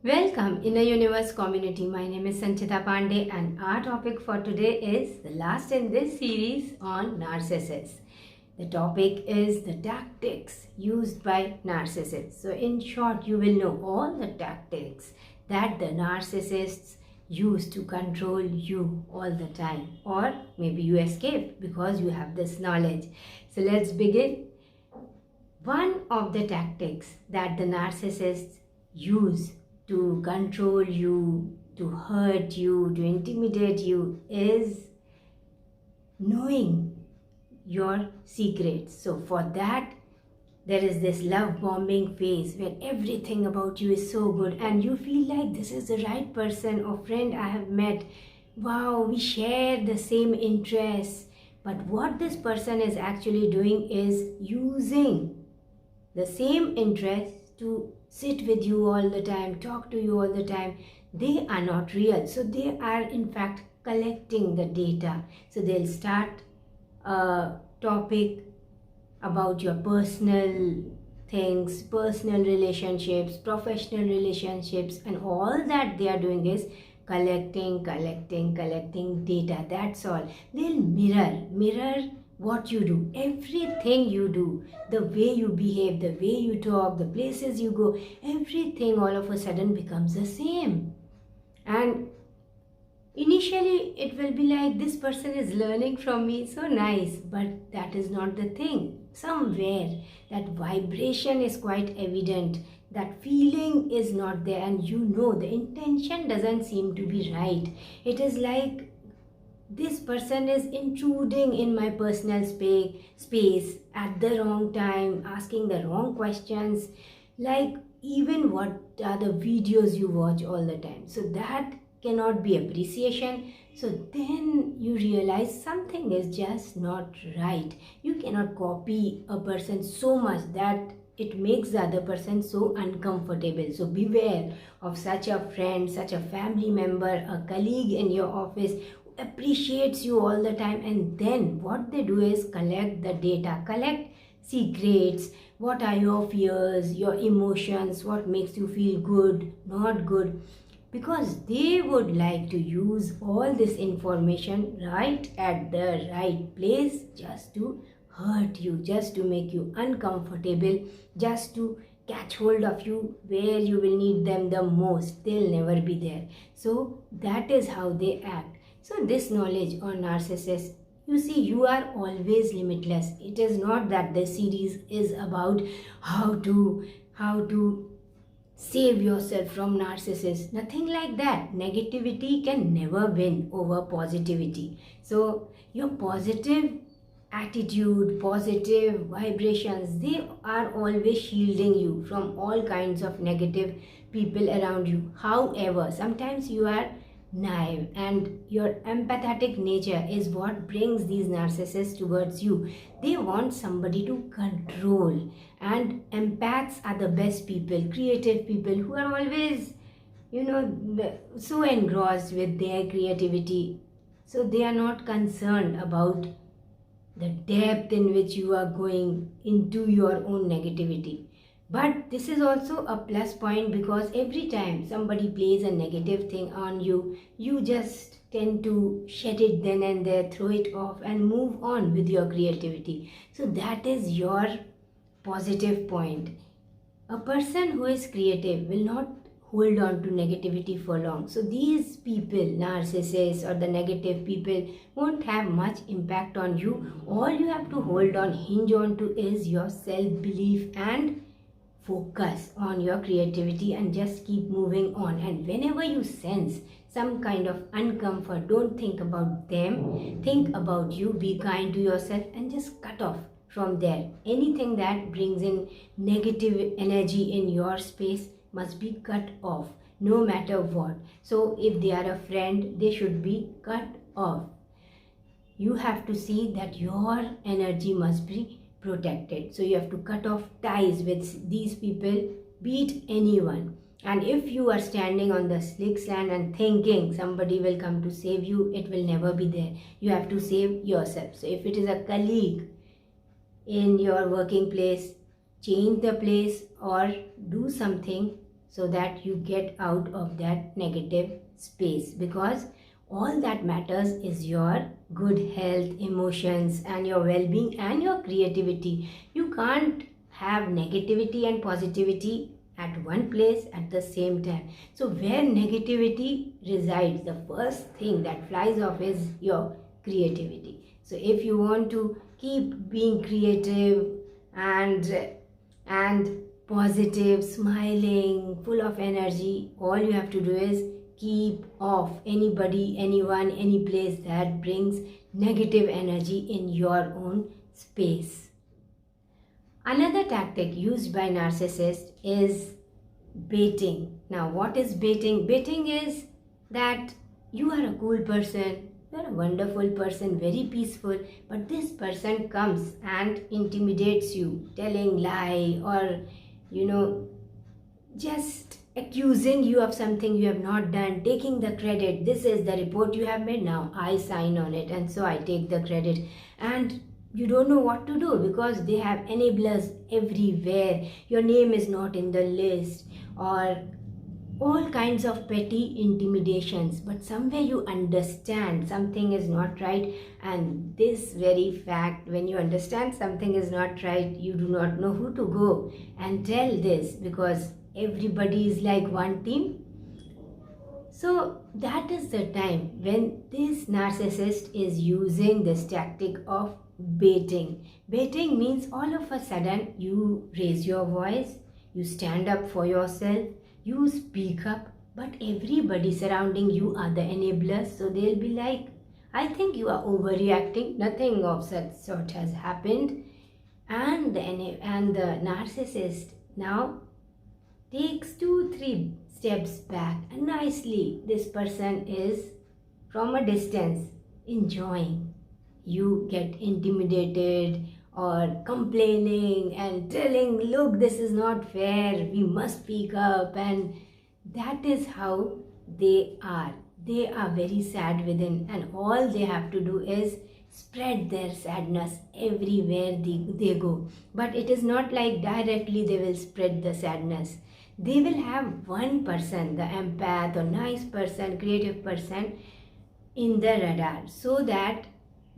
Welcome Inner Universe community. My name is Sanchita Pandey and our topic for today is the last in this series on narcissists. The topic is the tactics used by narcissists. So in short, you will know all the tactics that the narcissists use to control you all the time, or maybe you escape because you have this knowledge. So let's begin. One of the tactics that the narcissists use to control you, to hurt you, to intimidate you is knowing your secrets. So for that, there is this love bombing phase where everything about you is so good and you feel like this is the right person or friend I have met. Wow, we share the same interests. But what this person is actually doing is using the same interest to sit with you all the time, talk to you all the time. They are not real. So they are in fact collecting the data. So they'll start a topic about your personal things, personal relationships, professional relationships, and all that they are doing is collecting data. That's all. They'll mirror what you do, everything you do, the way you behave, the way you talk, the places you go, everything all of a sudden becomes the same. And initially it will be like this person is learning from me, so nice, but that is not the thing. Somewhere that vibration is quite evident, that feeling is not there, and you know the intention doesn't seem to be right. It is like this person is intruding in my personal space at the wrong time, asking the wrong questions, like even what are the videos you watch all the time. So that cannot be appreciation. So then you realize something is just not right. You cannot copy a person so much that it makes the other person so uncomfortable. So beware of such a friend, such a family member, a colleague in your office appreciates you all the time, and then what they do is collect the data, collect secrets. What are your fears, your emotions, what makes you feel good, not good, because they would like to use all this information right at the right place just to hurt you, just to make you uncomfortable, just to catch hold of you where you will need them the most. They'll never be there. So that is how they act. So this knowledge on narcissists, you see, you are always limitless. It is not that the series is about how to save yourself from narcissists. Nothing like that. Negativity can never win over positivity. So your positive attitude, positive vibrations, they are always shielding you from all kinds of negative people around you. However, sometimes you are naive and your empathetic nature is what brings these narcissists towards you. They want somebody to control, and empaths are the best people, creative people who are always, so engrossed with their creativity. So they are not concerned about the depth in which you are going into your own negativity. But this is also a plus point, because every time somebody plays a negative thing on you, you just tend to shed it then and there, throw it off and move on with your creativity. So that is your positive point. A person who is creative will not hold on to negativity for long. So these people, narcissists or the negative people, won't have much impact on you. All you have to hold on, hinge on to is your self-belief and focus on your creativity and just keep moving on. And whenever you sense some kind of uncomfort, don't think about them, think about you. Be kind to yourself and just cut off from there. Anything that brings in negative energy in your space must be cut off, no matter what. So if they are a friend, they should be cut off. You have to see that your energy must be protected. So you have to cut off ties with these people, be it anyone. And if you are standing on the slick sand and thinking somebody will come to save you, it will never be there. You have to save yourself. So if it is a colleague in your working place, change the place or do something so that you get out of that negative space, because all that matters is your good health, emotions, and your well-being and your creativity. You can't have negativity and positivity at one place at the same time. So where negativity resides, the first thing that flies off is your creativity. So if you want to keep being creative and positive, smiling, full of energy, all you have to do is keep off anybody, anyone, any place that brings negative energy in your own space. Another tactic used by narcissists is baiting. Now, what is baiting? Baiting is that you are a cool person, you are a wonderful person, very peaceful, but this person comes and intimidates you, telling lie, or just accusing you of something you have not done, taking the credit. This is the report you have made, now I sign on it, and so I take the credit. And you don't know what to do because they have enablers everywhere. Your name is not in the list, or all kinds of petty intimidations. But somewhere you understand something is not right, and this very fact, when you understand something is not right, you do not know who to go and tell this, because everybody is like one team. So that is the time when this narcissist is using this tactic of baiting. Baiting means all of a sudden you raise your voice, you stand up for yourself, you speak up, but everybody surrounding you are the enablers. So they'll be like, I think you are overreacting, nothing of such sort has happened. And the narcissist now takes 2-3 steps back, and nicely this person is from a distance enjoying. You get intimidated or complaining and telling, look, this is not fair, we must speak up. And that is how they are. They are very sad within, and all they have to do is spread their sadness everywhere they go. But it is not like directly they will spread the sadness. They will have one person, the empath or nice person, creative person, in the radar, so that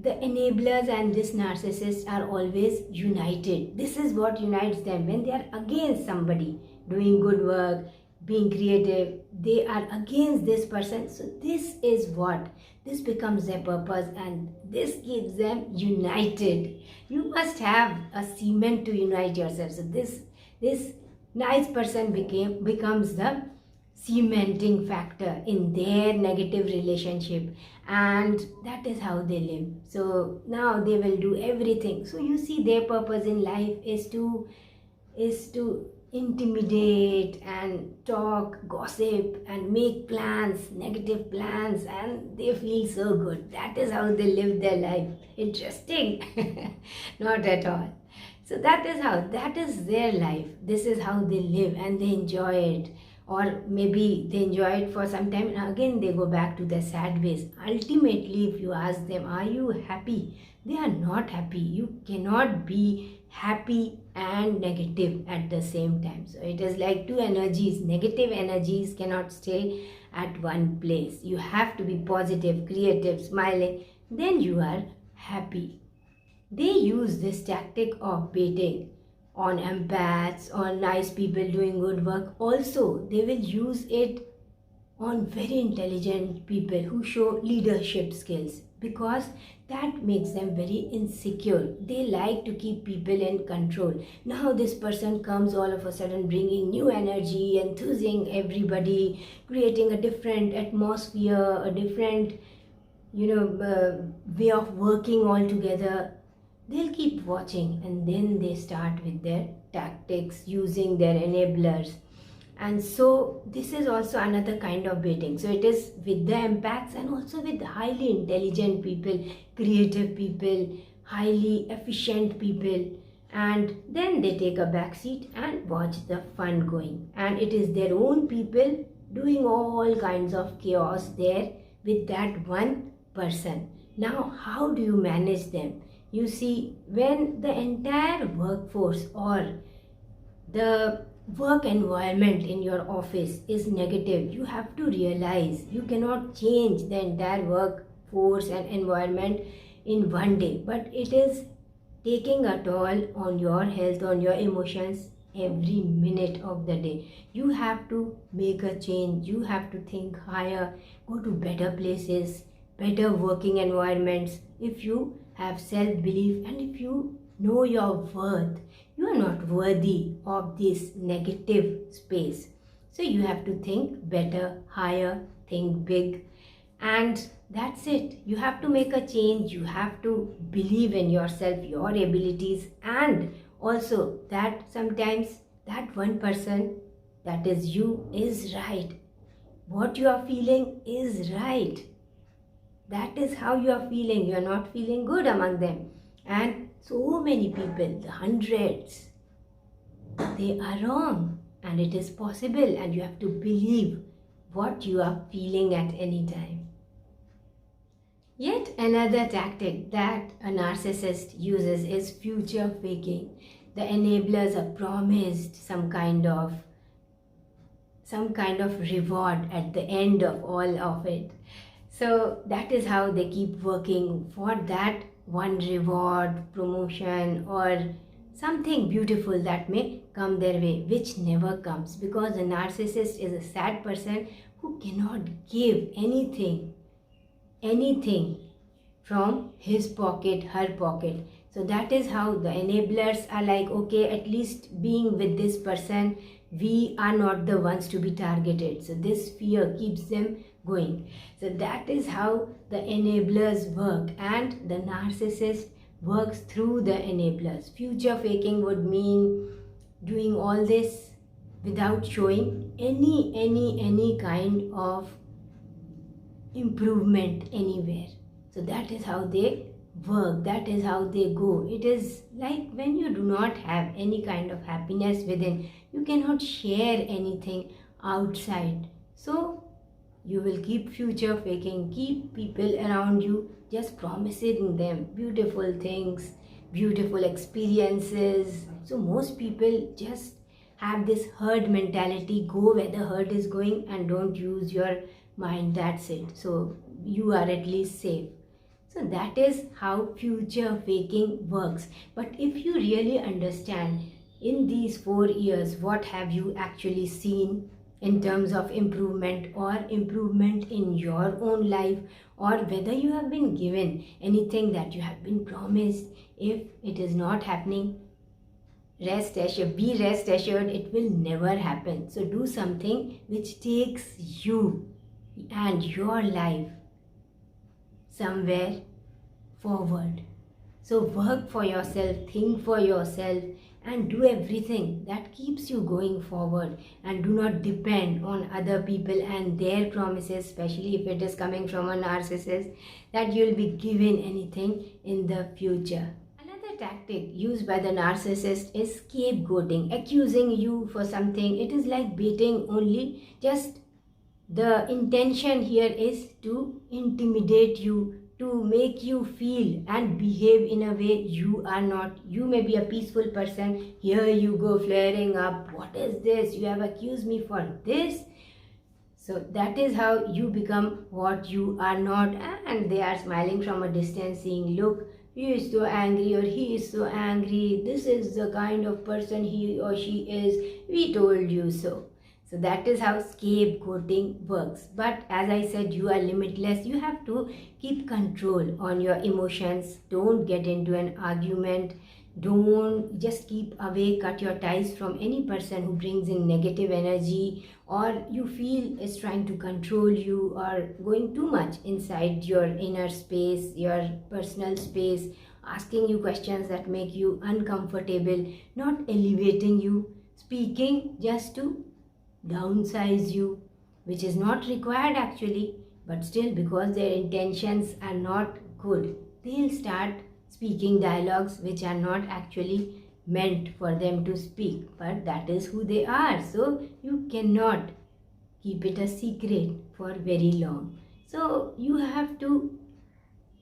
the enablers and this narcissist are always united. This is what unites them. When they are against somebody doing good work, being creative, they are against this person. So this becomes their purpose, and this keeps them united. You must have a cement to unite yourself. So this nice person becomes the cementing factor in their negative relationship, and that is how they live. So now they will do everything. So you see, their purpose in life is to intimidate and talk, gossip, and make plans, negative plans, and they feel so good. That is how they live their life. Interesting? Not at all. So that is their life. This is how they live, and they enjoy it. Or maybe they enjoy it for some time and again they go back to their sad ways. Ultimately, if you ask them, are you happy? They are not happy. You cannot be happy and negative at the same time. So it is like two energies. Negative energies cannot stay at one place. You have to be positive, creative, smiling. Then you are happy. They use this tactic of baiting on empaths, on nice people doing good work. Also, they will use it on very intelligent people who show leadership skills, because that makes them very insecure. They like to keep people in control. Now this person comes all of a sudden bringing new energy, enthusing everybody, creating a different atmosphere, a different way of working all together. They'll keep watching, and then they start with their tactics using their enablers. And so this is also another kind of baiting. So it is with the empaths and also with highly intelligent people, creative people, highly efficient people. And then they take a back seat and watch the fun going. And it is their own people doing all kinds of chaos there with that one person. Now, how do you manage them? You see, when the entire workforce or the work environment in your office is negative, you have to realize you cannot change the entire workforce and environment in one day, but it is taking a toll on your health, on your emotions every minute of the day. You have to make a change, you have to think higher, go to better places, better working environments. If you have self belief and if you know your worth, you are not worthy of this negative space. So you have to think better, higher, think big, and that's it. You have to make a change. You have to believe in yourself, your abilities, and also that sometimes that 1% that is you is right. What you are feeling is right. That is how you are feeling. You are not feeling good among them. And so many people, the hundreds, they are wrong. And it is possible, and you have to believe what you are feeling at any time. Yet another tactic that a narcissist uses is future faking. The enablers are promised some kind of reward at the end of all of it. So that is how they keep working for that one reward, promotion, or something beautiful that may come their way, which never comes, because a narcissist is a sad person who cannot give anything from his pocket, her pocket. So that is how the enablers are like, okay, at least being with this person, we are not the ones to be targeted. So this fear keeps them going. So that is how the enablers work, and the narcissist works through the enablers. Future faking would mean doing all this without showing any kind of improvement anywhere. So that is how they work, that is how they go. It is like when you do not have any kind of happiness within, you cannot share anything outside. So you will keep future faking, keep people around you just promising them beautiful things, beautiful experiences. So most people just have this herd mentality, go where the herd is going and don't use your mind, that's it. So you are at least safe. So that is how future faking works. But if you really understand in these 4 years what have you actually seen in terms of improvement or improvement in your own life, or whether you have been given anything that you have been promised, if it is not happening, rest assured it will never happen. So do something which takes you and your life somewhere forward. So work for yourself, think for yourself, and do everything that keeps you going forward, and do not depend on other people and their promises, especially if it is coming from a narcissist, that you'll be given anything in the future. Another tactic used by the narcissist is scapegoating, accusing you for something. It is like baiting only, just the intention here is to intimidate you, to make you feel and behave in a way you are not. You may be a peaceful person, here you go flaring up, what is this, you have accused me for this. So that is how you become what you are not, and they are smiling from a distance saying, look, he is so angry or he is so angry, this is the kind of person he or she is, we told you so. So that is how scapegoating works. But as I said, you are limitless. You have to keep control on your emotions. Don't get into an argument. Don't just keep away, cut your ties from any person who brings in negative energy, or you feel is trying to control you, or going too much inside your inner space, your personal space, asking you questions that make you uncomfortable, not elevating you, speaking just to downsize you, which is not required actually, but still because their intentions are not good, they'll start speaking dialogues which are not actually meant for them to speak, but that is who they are. So you cannot keep it a secret for very long. So you have to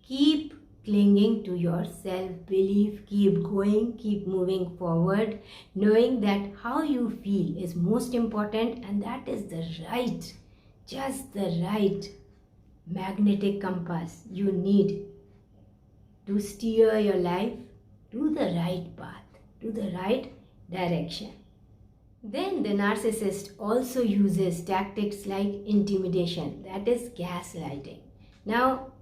keep clinging to your self-belief, keep going, keep moving forward, knowing that how you feel is most important, and that is the right, just the right magnetic compass you need to steer your life to the right path, to the right direction. Then the narcissist also uses tactics like intimidation, that is gaslighting. Now,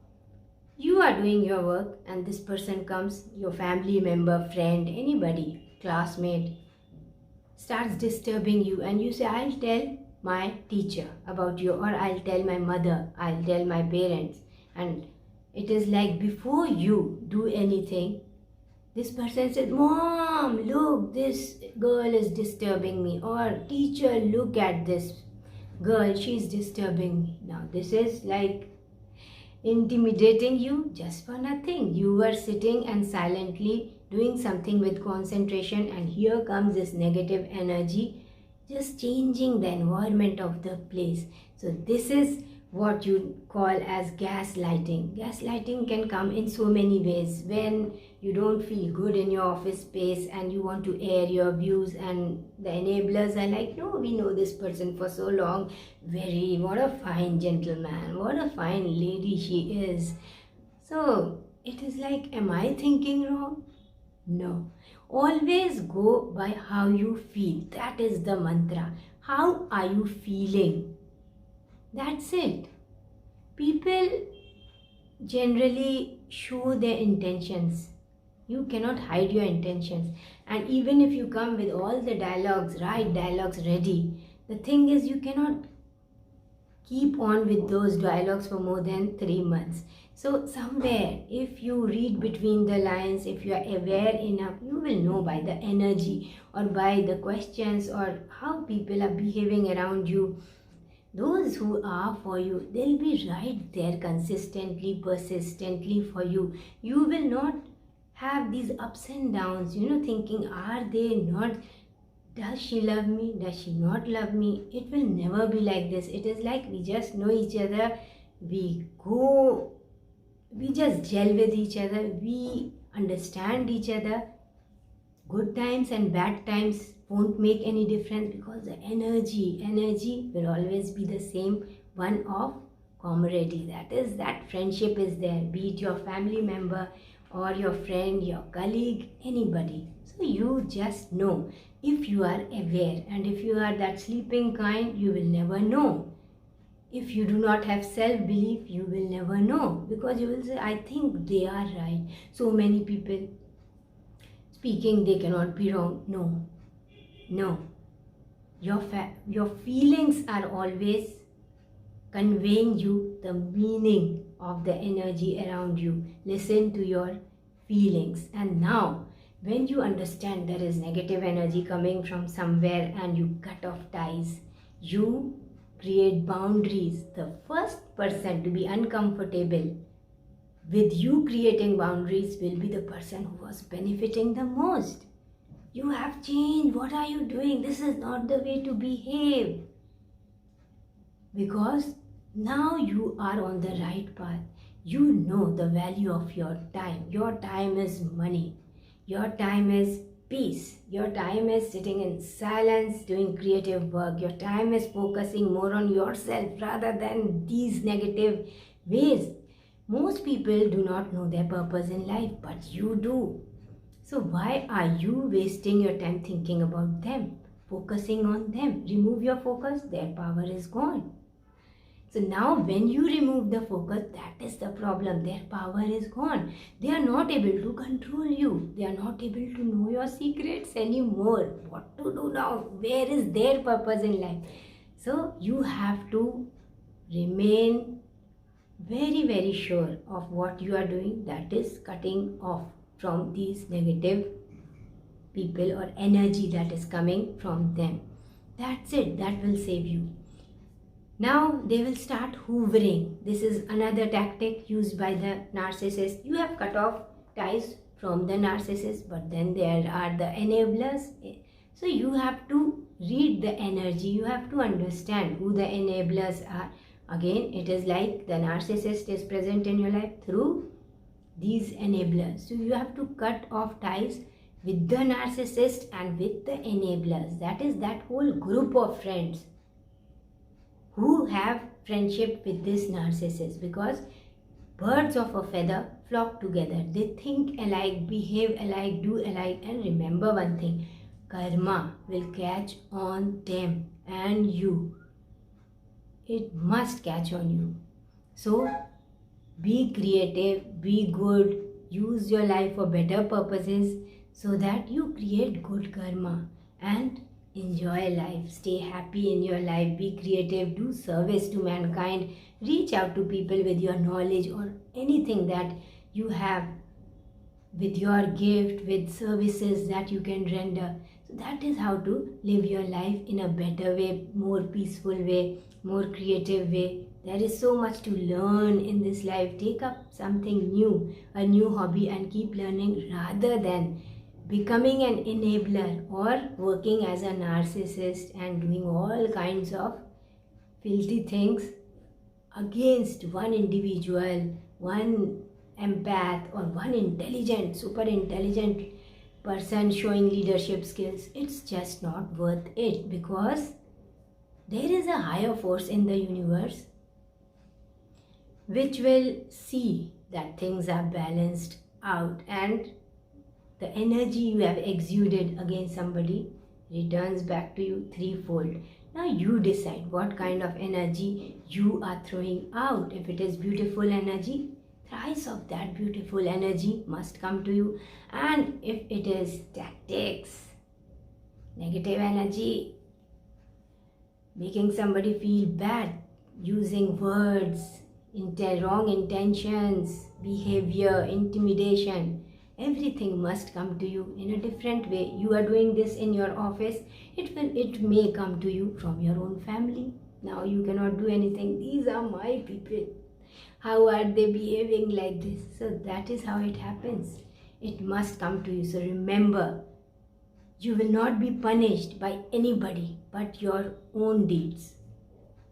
you are doing your work and this person comes, your family member, friend, anybody, classmate, starts disturbing you, and you say, I'll tell my teacher about you, or I'll tell my mother, I'll tell my parents. And it is like before you do anything, this person says, Mom, look, this girl is disturbing me, or teacher, look at this girl, she's disturbing me. Now this is like intimidating you just for nothing. You were sitting and silently doing something with concentration, and here comes this negative energy just changing the environment of the place. So this is what you call as gaslighting. Gaslighting can come in so many ways. When you don't feel good in your office space and you want to air your views, and the enablers are like, no, we know this person for so long, what a fine gentleman, what a fine lady she is. So it is like, am I thinking wrong? No. Always go by how you feel. That is the mantra. How are you feeling? That's it. People generally show their intentions. You cannot hide your intentions. And even if you come with all the dialogues, right dialogues ready, the thing is you cannot keep on with those dialogues for more than 3 months. So somewhere, if you read between the lines, if you are aware enough, you will know by the energy or by the questions or how people are behaving around you. Those who are for you, they'll be right there consistently, persistently for you. You will not have these ups and downs, thinking, are they not, does she love me, does she not love me? It will never be like this. It is like we just know each other, we just gel with each other, we understand each other. Good times and bad times won't make any difference, because the energy will always be the same, one of camaraderie. That is, that friendship is there, be it your family member or your friend, your colleague, anybody. So you just know, if you are aware, and if you are that sleeping kind, you will never know. If you do not have self-belief, you will never know, because you will say, I think they are right. So many people speaking, they cannot be wrong. No. Your feelings are always conveying you the meaning of the energy around you. Listen to your feelings. And now, when you understand there is negative energy coming from somewhere and you cut off ties, you create boundaries. The first person to be uncomfortable with you creating boundaries will be the person who was benefiting the most. You have changed. What are you doing? This is not the way to behave. Because now you are on the right path. You know the value of your time. Your time is money. Your time is peace. Your time is sitting in silence doing creative work. Your time is focusing more on yourself rather than these negative ways. Most people do not know their purpose in life, but you do. So why are you wasting your time thinking about them, focusing on them? Remove your focus, their power is gone. So now when you remove the focus, that is the problem. Their power is gone. They are not able to control you. They are not able to know your secrets anymore. What to do now? Where is their purpose in life? So you have to remain very, very sure of what you are doing. That is cutting off from these negative people or energy that is coming from them. That's it. That will save you. Now they will start hoovering. This is another tactic used by the narcissist. You have cut off ties from the narcissist, but then there are the enablers. So you have to read the energy. You have to understand who the enablers are. Again, it is like the narcissist is present in your life through these enablers. So you have to cut off ties with the narcissist and with the enablers. That is that whole group of friends who have friendship with this narcissist, because birds of a feather flock together. They think alike, behave alike, do alike, and remember one thing: karma will catch on them and you. It must catch on you. So be creative, be good, use your life for better purposes so that you create good karma and enjoy life. Stay happy in your life, be creative, do service to mankind, reach out to people with your knowledge or anything that you have, with your gift, with services that you can render. So that is how to live your life in a better way, more peaceful way, more creative way. There is so much to learn in this life. Take up something new, a new hobby, and keep learning rather than becoming an enabler or working as a narcissist and doing all kinds of filthy things against one individual, one empath, or one intelligent, super intelligent person showing leadership skills. It's just not worth it, because there is a higher force in the universe which will see that things are balanced out, and the energy you have exuded against somebody returns back to you threefold. Now you decide what kind of energy you are throwing out. If it is beautiful energy, thrice of that beautiful energy must come to you. And if it is tactics, negative energy, making somebody feel bad, using words, wrong intentions, behavior, intimidation, everything must come to you in a different way. You are doing this in your office, it may come to you from your own family. Now you cannot do anything. These are my people. How are they behaving like this? So that is how it happens. It must come to you. So remember, you will not be punished by anybody but your own deeds.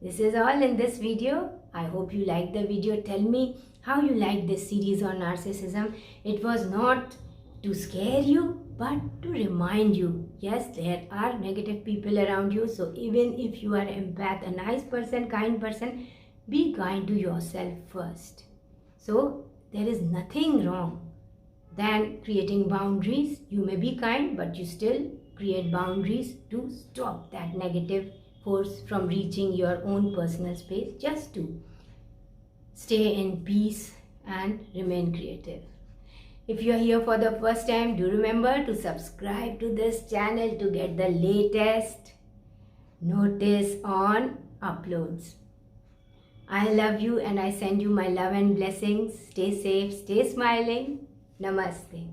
This is all in this video. I hope you liked the video. Tell me how you like this series on narcissism. It was not to scare you, but to remind you, yes, there are negative people around you. So even if you are empath, a nice person, kind person, be kind to yourself first. So there is nothing wrong than creating boundaries. You may be kind, but you still create boundaries to stop that negative force from reaching your own personal space, just to stay in peace and remain creative. If you are here for the first time, do remember to subscribe to this channel to get the latest notice on uploads. I love you and I send you my love and blessings. Stay safe, stay smiling. Namaste.